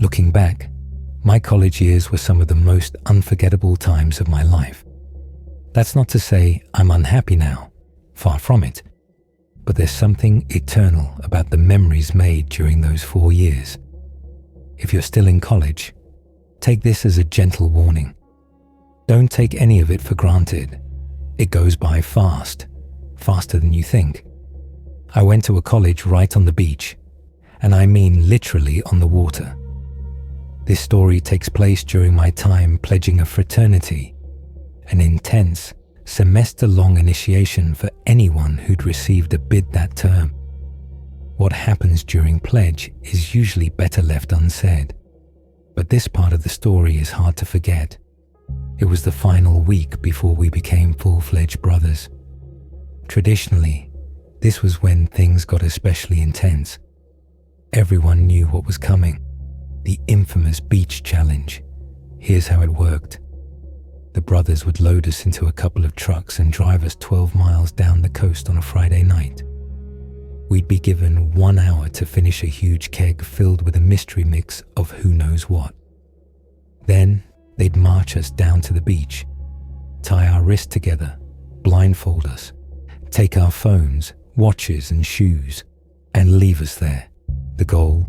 Looking back, my college years were some of the most unforgettable times of my life. That's not to say I'm unhappy now, far from it, but there's something eternal about the memories made during those 4 years. If you're still in college, take this as a gentle warning. Don't take any of it for granted. It goes by fast, faster than you think. I went to a college right on the beach, and I mean literally on the water. This story takes place during my time pledging a fraternity, an intense, semester-long initiation for anyone who'd received a bid that term. What happens during pledge is usually better left unsaid, but this part of the story is hard to forget. It was the final week before we became full-fledged brothers. Traditionally, this was when things got especially intense. Everyone knew what was coming. The infamous beach challenge. Here's how it worked. The brothers would load us into a couple of trucks and drive us 12 miles down the coast on a Friday night. We'd be given 1 hour to finish a huge keg filled with a mystery mix of who knows what. Then they'd march us down to the beach, tie our wrists together, blindfold us, take our phones, watches and shoes, and leave us there. The goal?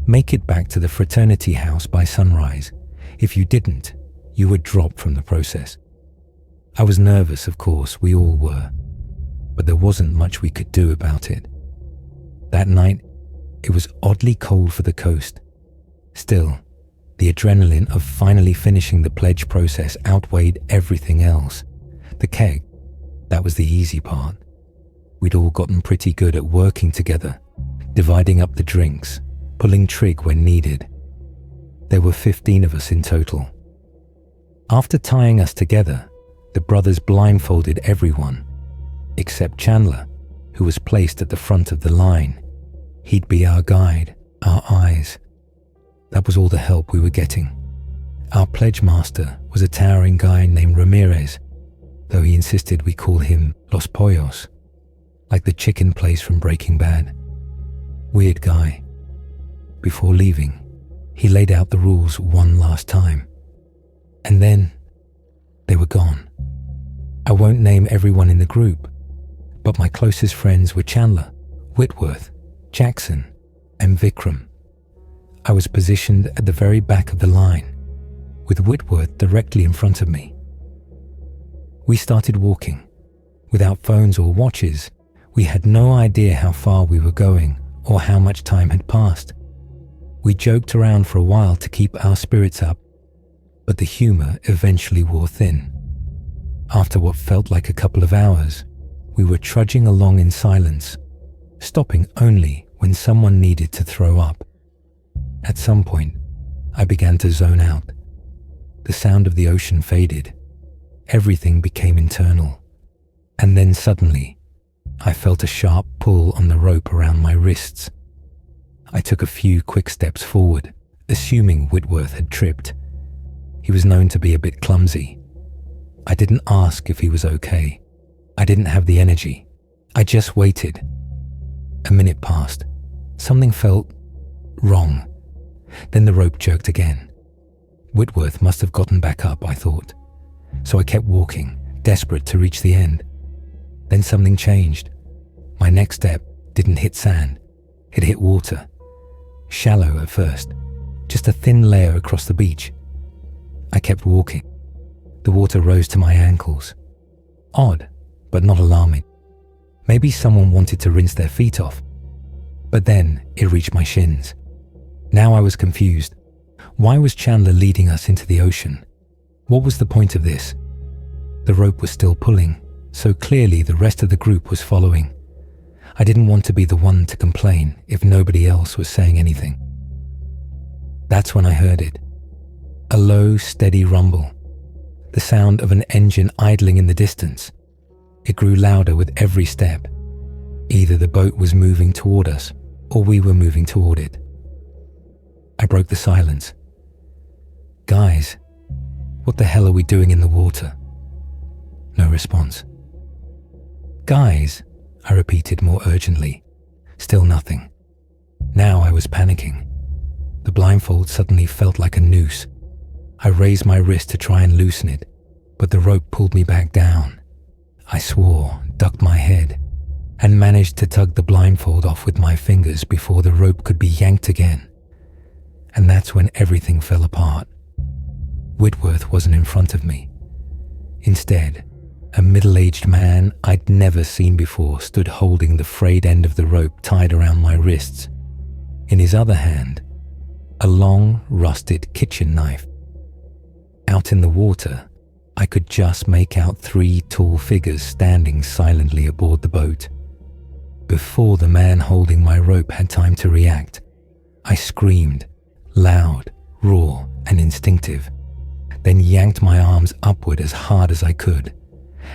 Make it back to the fraternity house by sunrise. If you didn't, you were dropped from the process. I was nervous, of course, we all were, but there wasn't much we could do about it. That night, it was oddly cold for the coast. Still, the adrenaline of finally finishing the pledge process outweighed everything else. The keg, that was the easy part. We'd all gotten pretty good at working together, dividing up the drinks, pulling trig when needed. There were 15 of us in total. After tying us together, the brothers blindfolded everyone, except Chandler, who was placed at the front of the line. He'd be our guide, our eyes. That was all the help we were getting. Our pledge master was a towering guy named Ramirez, though he insisted we call him Los Pollos, like the chicken place from Breaking Bad. Weird guy. Before leaving, he laid out the rules one last time. And then, they were gone. I won't name everyone in the group, but my closest friends were Chandler, Whitworth, Jackson, and Vikram. I was positioned at the very back of the line, with Whitworth directly in front of me. We started walking. Without phones or watches, we had no idea how far we were going or how much time had passed. We joked around for a while to keep our spirits up, but the humor eventually wore thin. After what felt like a couple of hours, we were trudging along in silence, stopping only when someone needed to throw up. At some point, I began to zone out. The sound of the ocean faded. Everything became internal. And then suddenly, I felt a sharp pull on the rope around my wrists. I took a few quick steps forward, assuming Whitworth had tripped. He was known to be a bit clumsy. I didn't ask if he was okay. I didn't have the energy. I just waited. A minute passed. Something felt wrong. Then the rope jerked again. Whitworth must have gotten back up, I thought. So I kept walking, desperate to reach the end. Then something changed. My next step didn't hit sand. It hit water. Shallow at first, just a thin layer across the beach. I kept walking. The water rose to my ankles. Odd, but not alarming. Maybe someone wanted to rinse their feet off. But then it reached my shins. Now I was confused. Why was Chandler leading us into the ocean? What was the point of this? The rope was still pulling, so clearly the rest of the group was following. I didn't want to be the one to complain if nobody else was saying anything. That's when I heard it. A low, steady rumble. The sound of an engine idling in the distance. It grew louder with every step. Either the boat was moving toward us, or we were moving toward it. I broke the silence. Guys, what the hell are we doing in the water? No response. Guys, I repeated more urgently. Still nothing. Now I was panicking. The blindfold suddenly felt like a noose. I raised my wrist to try and loosen it, but the rope pulled me back down. I swore, ducked my head, and managed to tug the blindfold off with my fingers before the rope could be yanked again. And that's when everything fell apart. Whitworth wasn't in front of me. Instead, a middle-aged man I'd never seen before stood holding the frayed end of the rope tied around my wrists. In his other hand, a long, rusted kitchen knife. Out in the water, I could just make out 3 tall figures standing silently aboard the boat. Before the man holding my rope had time to react, I screamed, loud, raw, and instinctive, then yanked my arms upward as hard as I could.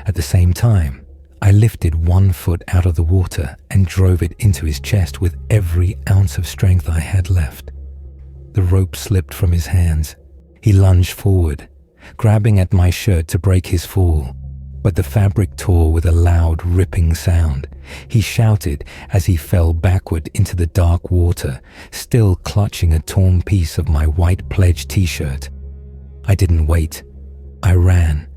At the same time, I lifted one foot out of the water and drove it into his chest with every ounce of strength I had left. The rope slipped from his hands. He lunged forward, grabbing at my shirt to break his fall, but the fabric tore with a loud, ripping sound. He shouted as he fell backward into the dark water, still clutching a torn piece of my white pledge t-shirt. I didn't wait. I ran.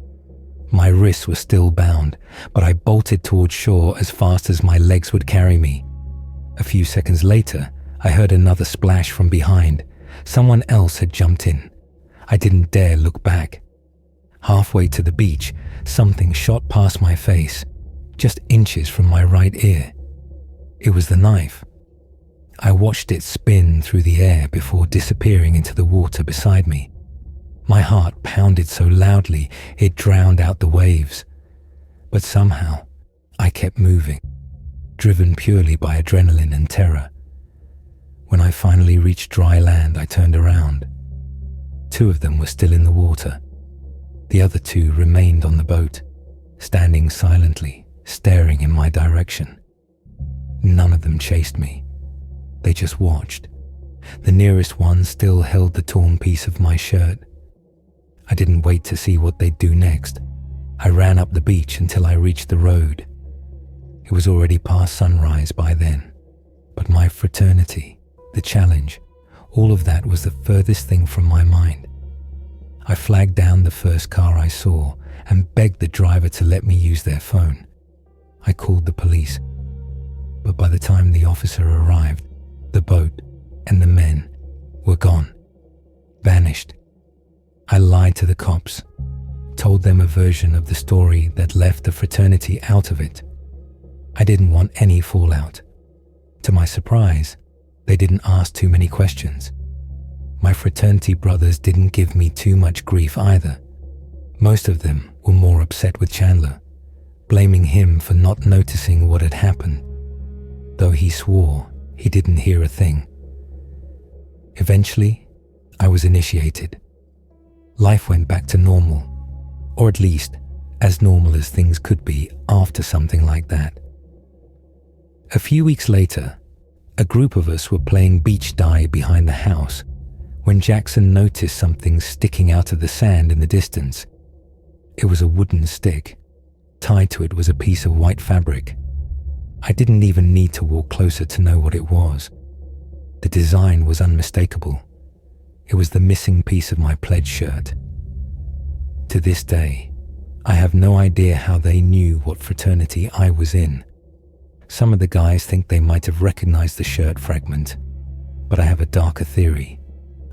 My wrists were still bound, but I bolted towards shore as fast as my legs would carry me. A few seconds later, I heard another splash from behind. Someone else had jumped in. I didn't dare look back. Halfway to the beach, something shot past my face, just inches from my right ear. It was the knife. I watched it spin through the air before disappearing into the water beside me. My heart pounded so loudly it drowned out the waves. But somehow, I kept moving, driven purely by adrenaline and terror. When I finally reached dry land, I turned around. 2 of them were still in the water. The other 2 remained on the boat, standing silently, staring in my direction. None of them chased me. They just watched. The nearest one still held the torn piece of my shirt. I didn't wait to see what they'd do next. I ran up the beach until I reached the road. It was already past sunrise by then, but my fraternity, the challenge, all of that was the furthest thing from my mind. I flagged down the first car I saw and begged the driver to let me use their phone. I called the police, but by the time the officer arrived, the boat and the men were gone, vanished. I lied to the cops, told them a version of the story that left the fraternity out of it. I didn't want any fallout. To my surprise, they didn't ask too many questions. My fraternity brothers didn't give me too much grief either. Most of them were more upset with Chandler, blaming him for not noticing what had happened, though he swore he didn't hear a thing. Eventually, I was initiated. Life went back to normal, or at least as normal as things could be after something like that. A few weeks later, a group of us were playing beach die behind the house when Jackson noticed something sticking out of the sand in the distance. It was a wooden stick. Tied to it was a piece of white fabric. I didn't even need to walk closer to know what it was. The design was unmistakable. It was the missing piece of my pledge shirt. To this day, I have no idea how they knew what fraternity I was in. Some of the guys think they might have recognized the shirt fragment, but I have a darker theory.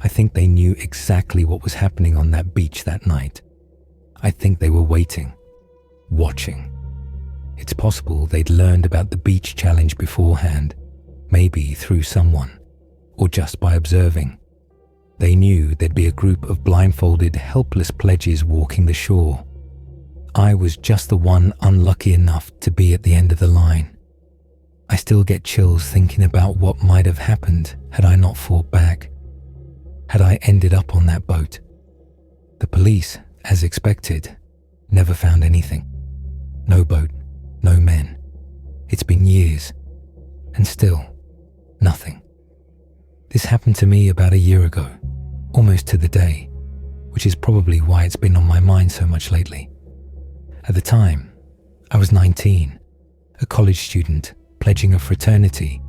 I think they knew exactly what was happening on that beach that night. I think they were waiting, watching. It's possible they'd learned about the beach challenge beforehand, maybe through someone, or just by observing. They knew there'd be a group of blindfolded, helpless pledges walking the shore. I was just the one unlucky enough to be at the end of the line. I still get chills thinking about what might have happened had I not fought back. Had I ended up on that boat. The police, as expected, never found anything. No boat, no men. It's been years, and still, nothing. This happened to me about a year ago, almost to the day, which is probably why it's been on my mind so much lately. At the time, I was 19, a college student pledging a fraternity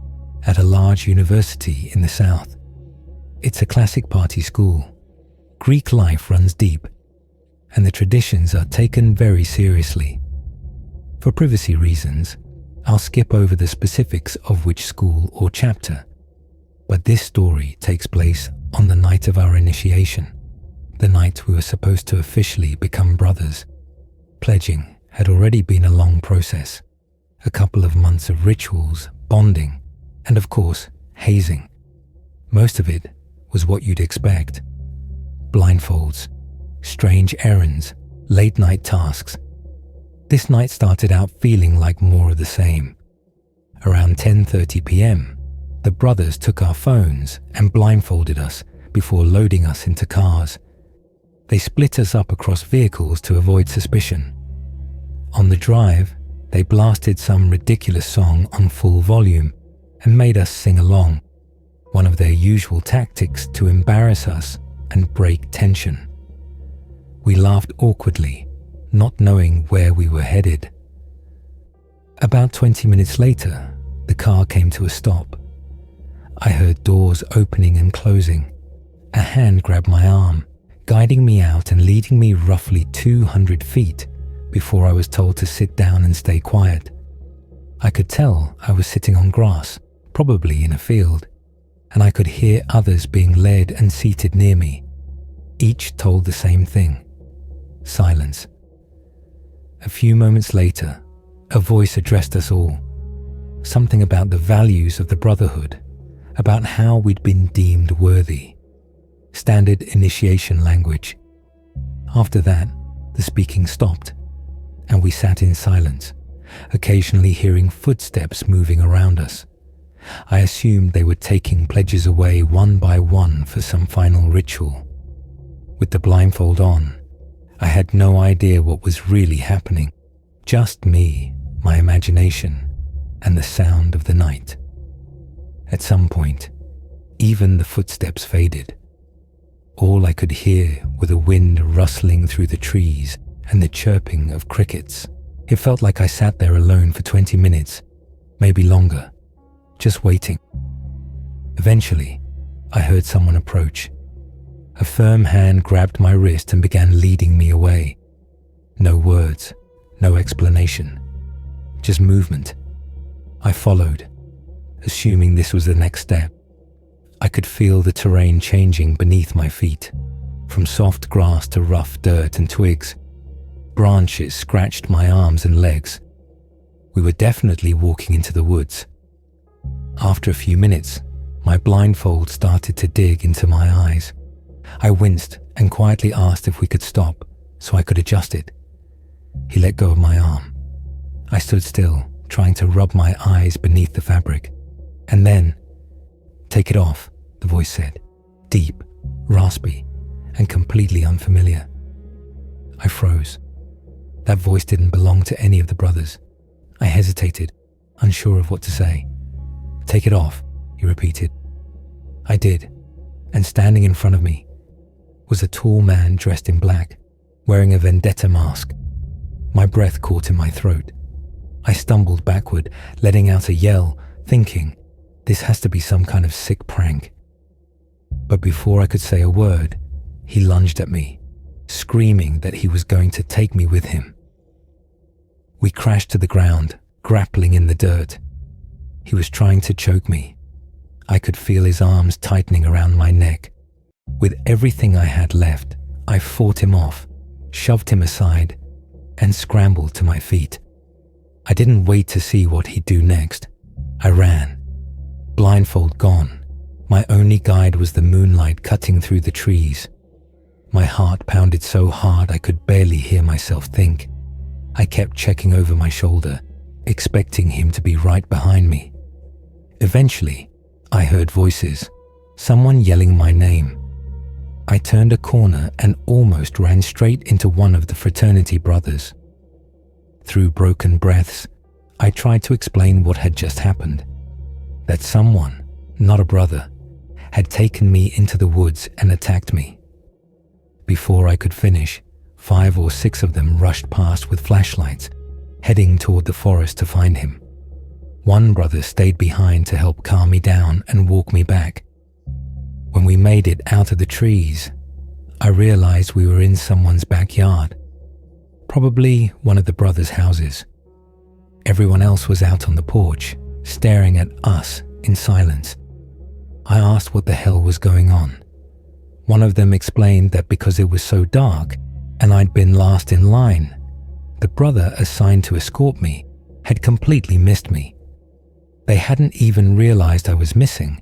at a large university in the South. It's a classic party school. Greek life runs deep, and the traditions are taken very seriously. For privacy reasons, I'll skip over the specifics of which school or chapter, but this story takes place on the night of our initiation, the night we were supposed to officially become brothers. Pledging had already been a long process, a couple of months of rituals, bonding, and of course, hazing. Most of it was what you'd expect. Blindfolds, strange errands, late-night tasks. This night started out feeling like more of the same. Around 10:30 p.m., the brothers took our phones and blindfolded us before loading us into cars. They split us up across vehicles to avoid suspicion. On the drive, they blasted some ridiculous song on full volume and made us sing along, one of their usual tactics to embarrass us and break tension. We laughed awkwardly, not knowing where we were headed. About 20 minutes later, the car came to a stop. I heard doors opening and closing. A hand grabbed my arm, guiding me out and leading me roughly 200 feet before I was told to sit down and stay quiet. I could tell I was sitting on grass, probably in a field, and I could hear others being led and seated near me. Each told the same thing: silence. A few moments later, a voice addressed us all. Something about the values of the brotherhood, about how we'd been deemed worthy. Standard initiation language. After that, the speaking stopped, and we sat in silence, occasionally hearing footsteps moving around us. I assumed they were taking pledges away one by one for some final ritual. With the blindfold on, I had no idea what was really happening. Just me, my imagination, and the sound of the night. At some point, even the footsteps faded. All I could hear were the wind rustling through the trees and the chirping of crickets. It felt like I sat there alone for 20 minutes, maybe longer, just waiting. Eventually, I heard someone approach. A firm hand grabbed my wrist and began leading me away. No words, no explanation, just movement. I followed, assuming this was the next step. I could feel the terrain changing beneath my feet, from soft grass to rough dirt and twigs. Branches scratched my arms and legs. We were definitely walking into the woods. After a few minutes, my blindfold started to dig into my eyes. I winced and quietly asked if we could stop so I could adjust it. He let go of my arm. I stood still, trying to rub my eyes beneath the fabric. And then, "Take it off," the voice said, deep, raspy, and completely unfamiliar. I froze. That voice didn't belong to any of the brothers. I hesitated, unsure of what to say. "Take it off," he repeated. I did, and standing in front of me was a tall man dressed in black, wearing a vendetta mask. My breath caught in my throat. I stumbled backward, letting out a yell, thinking, this has to be some kind of sick prank. But before I could say a word, he lunged at me, screaming that he was going to take me with him. We crashed to the ground, grappling in the dirt. He was trying to choke me. I could feel his arms tightening around my neck. With everything I had left, I fought him off, shoved him aside, and scrambled to my feet. I didn't wait to see what he'd do next. I ran. Blindfold gone. My only guide was the moonlight cutting through the trees. My heart pounded so hard I could barely hear myself think. I kept checking over my shoulder, expecting him to be right behind me. Eventually, I heard voices, someone yelling my name. I turned a corner and almost ran straight into one of the fraternity brothers. Through broken breaths, I tried to explain what had just happened. That someone, not a brother, had taken me into the woods and attacked me. Before I could finish, 5 or 6 of them rushed past with flashlights, heading toward the forest to find him. One brother stayed behind to help calm me down and walk me back. When we made it out of the trees, I realized we were in someone's backyard, probably one of the brothers' houses. Everyone else was out on the porch, staring at us in silence. I asked what the hell was going on. One of them explained that because it was so dark and I'd been last in line, the brother assigned to escort me had completely missed me. They hadn't even realized I was missing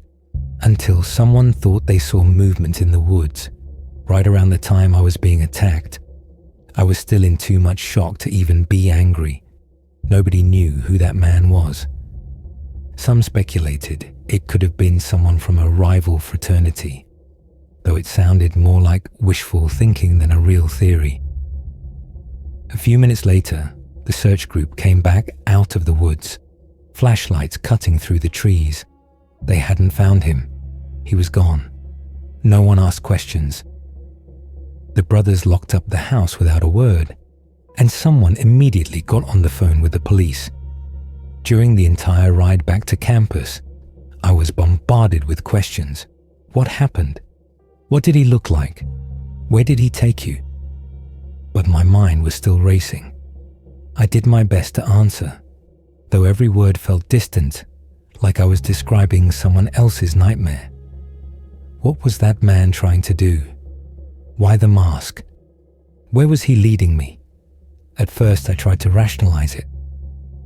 until someone thought they saw movement in the woods right around the time I was being attacked. I was still in too much shock to even be angry. Nobody knew who that man was. Some speculated it could have been someone from a rival fraternity, though it sounded more like wishful thinking than a real theory. A few minutes later, the search group came back out of the woods, flashlights cutting through the trees. They hadn't found him. He was gone. No one asked questions. The brothers locked up the house without a word, and someone immediately got on the phone with the police. During the entire ride back to campus, I was bombarded with questions. What happened? What did he look like? Where did he take you? But my mind was still racing. I did my best to answer, though every word felt distant, like I was describing someone else's nightmare. What was that man trying to do? Why the mask? Where was he leading me? At first I tried to rationalize it.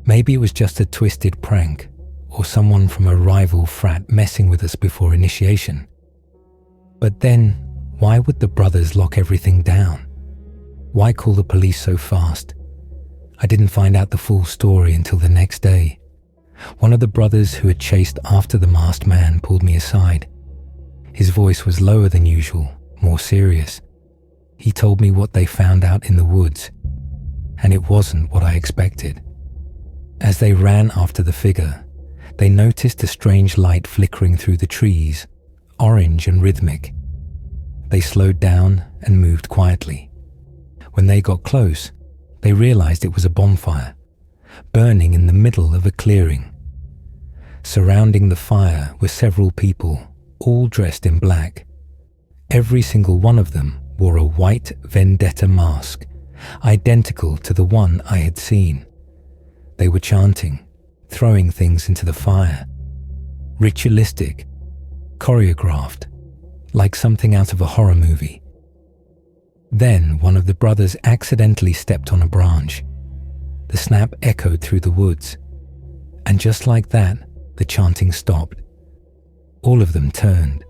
Maybe it was just a twisted prank, or someone from a rival frat messing with us before initiation. But then, why would the brothers lock everything down? Why call the police so fast? I didn't find out the full story until the next day. One of the brothers who had chased after the masked man pulled me aside. His voice was lower than usual, more serious. He told me what they found out in the woods, and it wasn't what I expected. As they ran after the figure, they noticed a strange light flickering through the trees, orange and rhythmic. They slowed down and moved quietly. When they got close, they realized it was a bonfire, burning in the middle of a clearing. Surrounding the fire were several people, all dressed in black. Every single one of them wore a white vendetta mask, identical to the one I had seen. They were chanting, throwing things into the fire. Ritualistic, choreographed, like something out of a horror movie. Then one of the brothers accidentally stepped on a branch. The snap echoed through the woods, and just like that, the chanting stopped. All of them turned,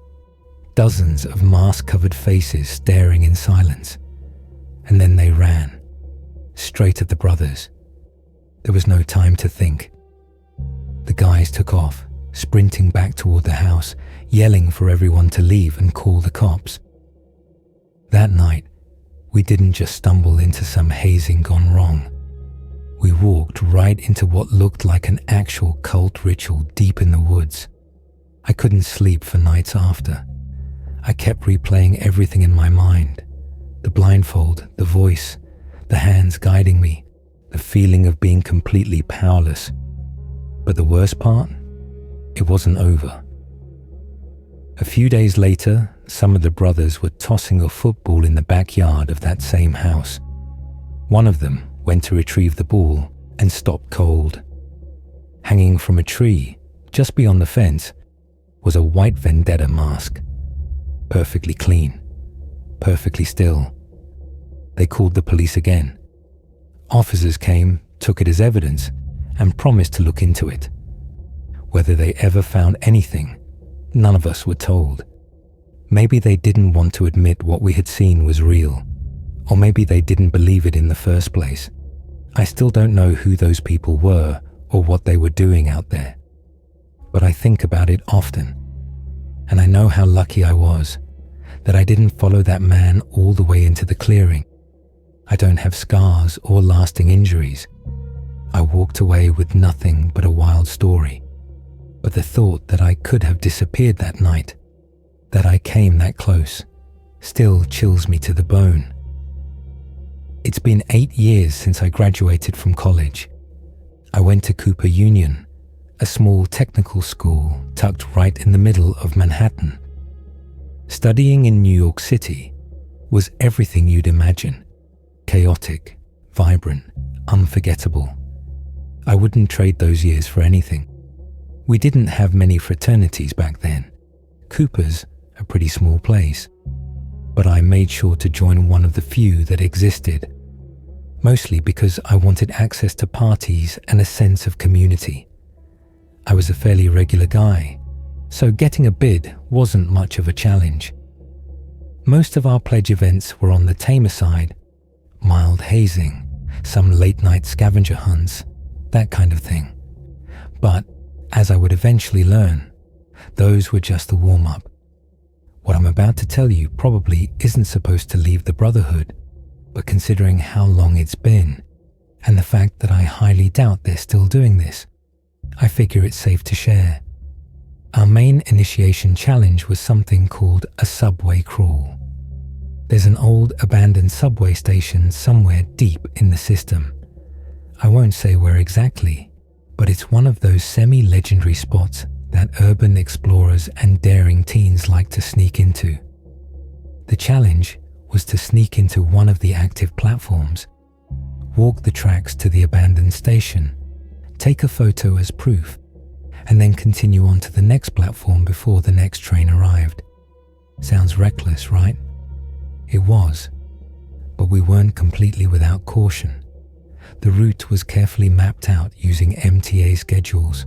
dozens of mask-covered faces staring in silence, and then they ran, straight at the brothers. There was no time to think. The guys took off, sprinting back toward the house, yelling for everyone to leave and call the cops. That night, we didn't just stumble into some hazing gone wrong. We walked right into what looked like an actual cult ritual deep in the woods. I couldn't sleep for nights after. I kept replaying everything in my mind. The blindfold, the voice, the hands guiding me, the feeling of being completely powerless. But the worst part? It wasn't over. A few days later, some of the brothers were tossing a football in the backyard of that same house. One of them went to retrieve the ball and stopped cold. Hanging from a tree, just beyond the fence, was a white vendetta mask. Perfectly clean, perfectly still. They called the police again. Officers came, took it as evidence, and promised to look into it. Whether they ever found anything, none of us were told. Maybe they didn't want to admit what we had seen was real, or maybe they didn't believe it in the first place. I still don't know who those people were or what they were doing out there. But I think about it often, and I know how lucky I was that I didn't follow that man all the way into the clearing. I don't have scars or lasting injuries. I walked away with nothing but a wild story. But the thought that I could have disappeared that night, that I came that close, still chills me to the bone. It's been 8 years since I graduated from college. I went to Cooper Union, a small technical school tucked right in the middle of Manhattan. Studying in New York City was everything you'd imagine. Chaotic, vibrant, unforgettable. I wouldn't trade those years for anything. We didn't have many fraternities back then. Cooper's a pretty small place. But I made sure to join one of the few that existed, mostly because I wanted access to parties and a sense of community. I was a fairly regular guy, so getting a bid wasn't much of a challenge. Most of our pledge events were on the tamer side, mild hazing, some late-night scavenger hunts, that kind of thing. But, as I would eventually learn, those were just the warm-up. What I'm about to tell you probably isn't supposed to leave the Brotherhood, but considering how long it's been, and the fact that I highly doubt they're still doing this, I figure it's safe to share. Our main initiation challenge was something called a subway crawl. There's an old abandoned subway station somewhere deep in the system. I won't say where exactly, but it's one of those semi-legendary spots that urban explorers and daring teens like to sneak into. The challenge was to sneak into one of the active platforms, walk the tracks to the abandoned station, take a photo as proof, and then continue on to the next platform before the next train arrived. Sounds reckless, right? It was, but we weren't completely without caution. The route was carefully mapped out using MTA schedules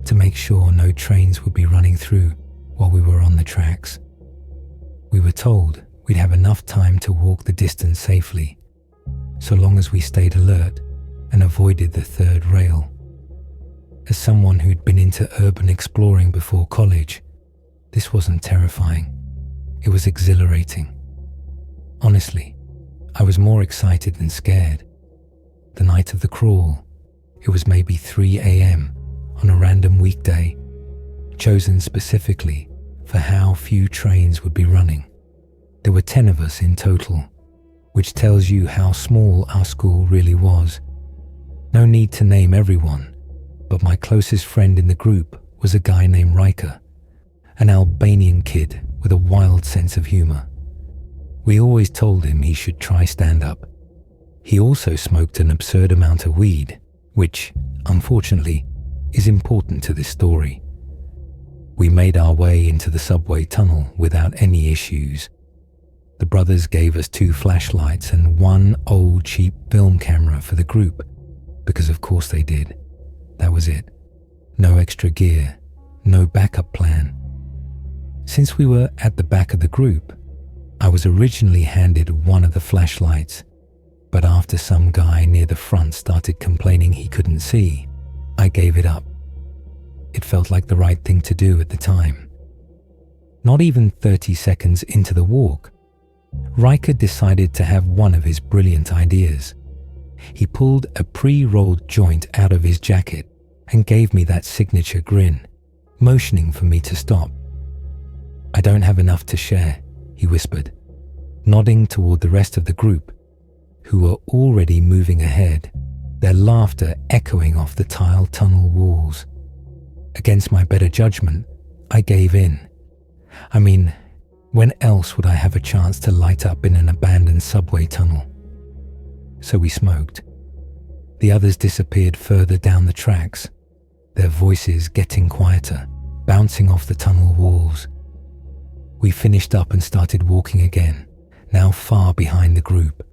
to make sure no trains would be running through while we were on the tracks. We were told we'd have enough time to walk the distance safely, so long as we stayed alert and avoided the third rail. As someone who'd been into urban exploring before college, this wasn't terrifying. It was exhilarating. Honestly, I was more excited than scared. The night of the crawl, it was maybe 3 a.m. on a random weekday, chosen specifically for how few trains would be running. There were 10 of us in total, which tells you how small our school really was. No need to name everyone, but my closest friend in the group was a guy named Riker, an Albanian kid with a wild sense of humor. We always told him he should try stand-up. He also smoked an absurd amount of weed, which, unfortunately, is important to this story. We made our way into the subway tunnel without any issues. The brothers gave us 2 flashlights and 1 old cheap film camera for the group, because of course they did. That was it. No extra gear, no backup plan. Since we were at the back of the group, I was originally handed one of the flashlights, but after some guy near the front started complaining he couldn't see, I gave it up. It felt like the right thing to do at the time. Not even 30 seconds into the walk, Riker decided to have one of his brilliant ideas. He pulled a pre-rolled joint out of his jacket and gave me that signature grin, motioning for me to stop. "I don't have enough to share," he whispered, nodding toward the rest of the group, who were already moving ahead, their laughter echoing off the tile tunnel walls. Against my better judgment, I gave in. I mean, when else would I have a chance to light up in an abandoned subway tunnel? So we smoked. The others disappeared further down the tracks, their voices getting quieter, bouncing off the tunnel walls. We finished up and started walking again, now far behind the group.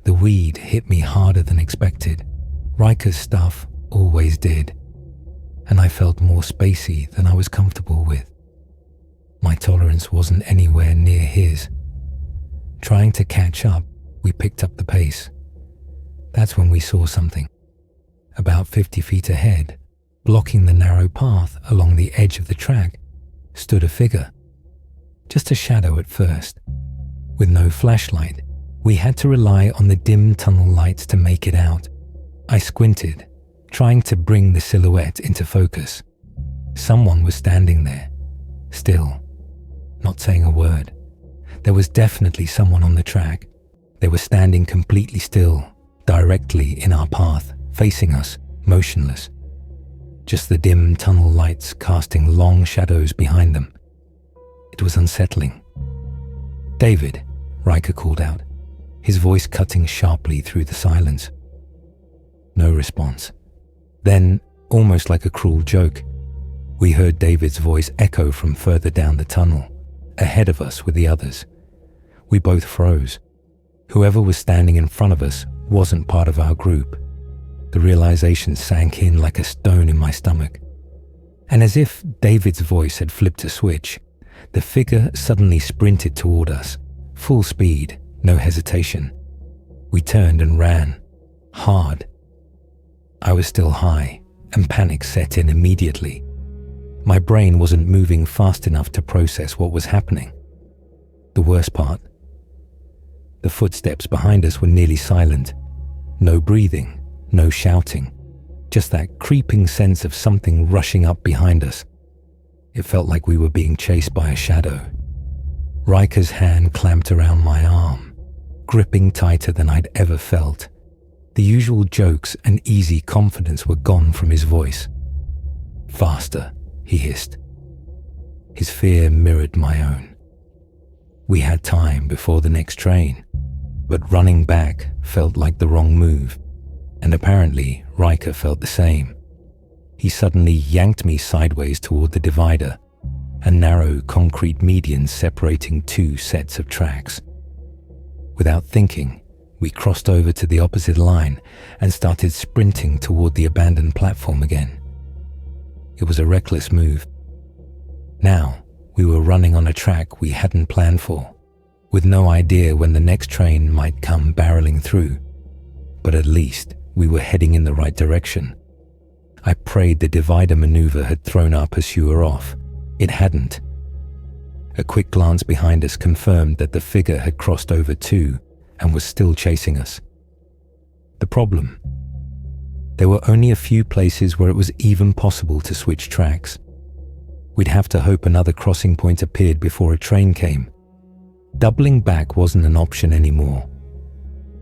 The weed hit me harder than expected. Riker's stuff always did, and I felt more spacey than I was comfortable with. My tolerance wasn't anywhere near his. Trying to catch up, we picked up the pace. That's when we saw something. About 50 feet ahead, blocking the narrow path along the edge of the track, stood a figure. Just a shadow at first. With no flashlight, we had to rely on the dim tunnel lights to make it out. I squinted, trying to bring the silhouette into focus. Someone was standing there, still, not saying a word. There was definitely someone on the track. They were standing completely still, directly in our path, facing us, motionless. Just the dim tunnel lights casting long shadows behind them. It It was unsettling. "David," Riker called out, his voice cutting sharply through the silence. No response. Then, almost like a cruel joke, we heard David's voice echo from further down the tunnel, ahead of us with the others. We both froze. Whoever was standing in front of us wasn't part of our group. The realization sank in like a stone in my stomach. And as if David's voice had flipped a switch, the figure suddenly sprinted toward us, full speed, no hesitation. We turned and ran, hard. I was still high, and panic set in immediately. My brain wasn't moving fast enough to process what was happening. The worst part, the footsteps behind us were nearly silent. No breathing, no shouting, just that creeping sense of something rushing up behind us. It felt like we were being chased by a shadow. Riker's hand clamped around my arm, gripping tighter than I'd ever felt. The usual jokes and easy confidence were gone from his voice. "Faster," he hissed. His fear mirrored my own. We had time before the next train, but running back felt like the wrong move, and apparently Riker felt the same. He suddenly yanked me sideways toward the divider, a narrow concrete median separating two sets of tracks. Without thinking, we crossed over to the opposite line and started sprinting toward the abandoned platform again. It was a reckless move. Now, we were running on a track we hadn't planned for, with no idea when the next train might come barreling through. But at least we were heading in the right direction. I prayed the divider maneuver had thrown our pursuer off. It hadn't. A quick glance behind us confirmed that the figure had crossed over too and was still chasing us. The problem? There were only a few places where it was even possible to switch tracks. We'd have to hope another crossing point appeared before a train came. Doubling back wasn't an option anymore.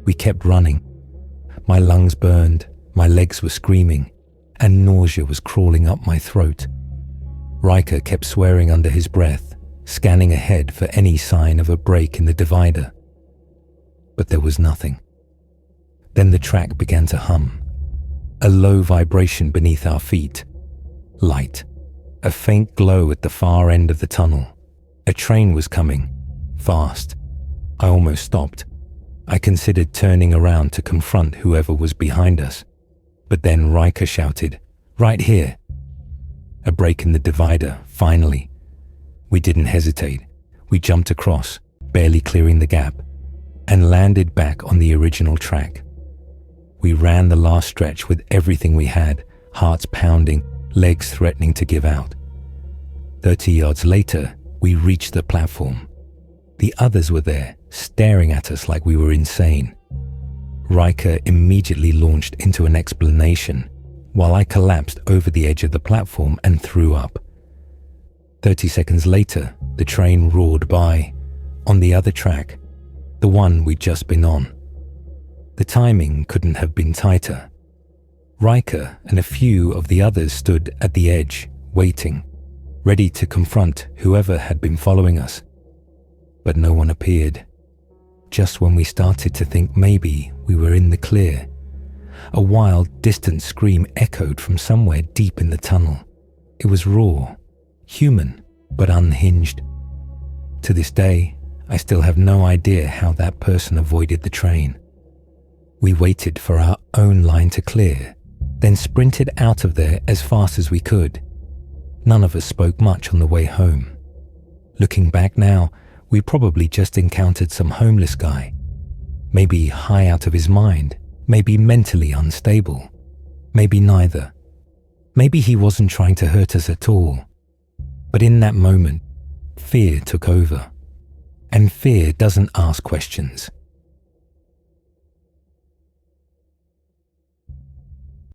We kept running. My lungs burned, my legs were screaming, and nausea was crawling up my throat. Riker kept swearing under his breath, scanning ahead for any sign of a break in the divider. But there was nothing. Then the track began to hum. A low vibration beneath our feet. Light. A faint glow at the far end of the tunnel. A train was coming. Fast. I almost stopped. I considered turning around to confront whoever was behind us. But then Riker shouted, "Right here!" A break in the divider, finally. We didn't hesitate. We jumped across, barely clearing the gap, and landed back on the original track. We ran the last stretch with everything we had, hearts pounding, legs threatening to give out. 30 yards later, we reached the platform. The others were there, staring at us like we were insane. Riker immediately launched into an explanation, while I collapsed over the edge of the platform and threw up. 30 seconds later, the train roared by, on the other track, the one we'd just been on. The timing couldn't have been tighter. Riker and a few of the others stood at the edge, waiting, ready to confront whoever had been following us. But no one appeared. Just when we started to think maybe we were in the clear, a wild, distant scream echoed from somewhere deep in the tunnel. It was raw, human, but unhinged. To this day, I still have no idea how that person avoided the train. We waited for our own line to clear, then sprinted out of there as fast as we could. None of us spoke much on the way home. Looking back now, we probably just encountered some homeless guy. Maybe high out of his mind, maybe mentally unstable, maybe neither. Maybe he wasn't trying to hurt us at all. But in that moment, fear took over. And fear doesn't ask questions.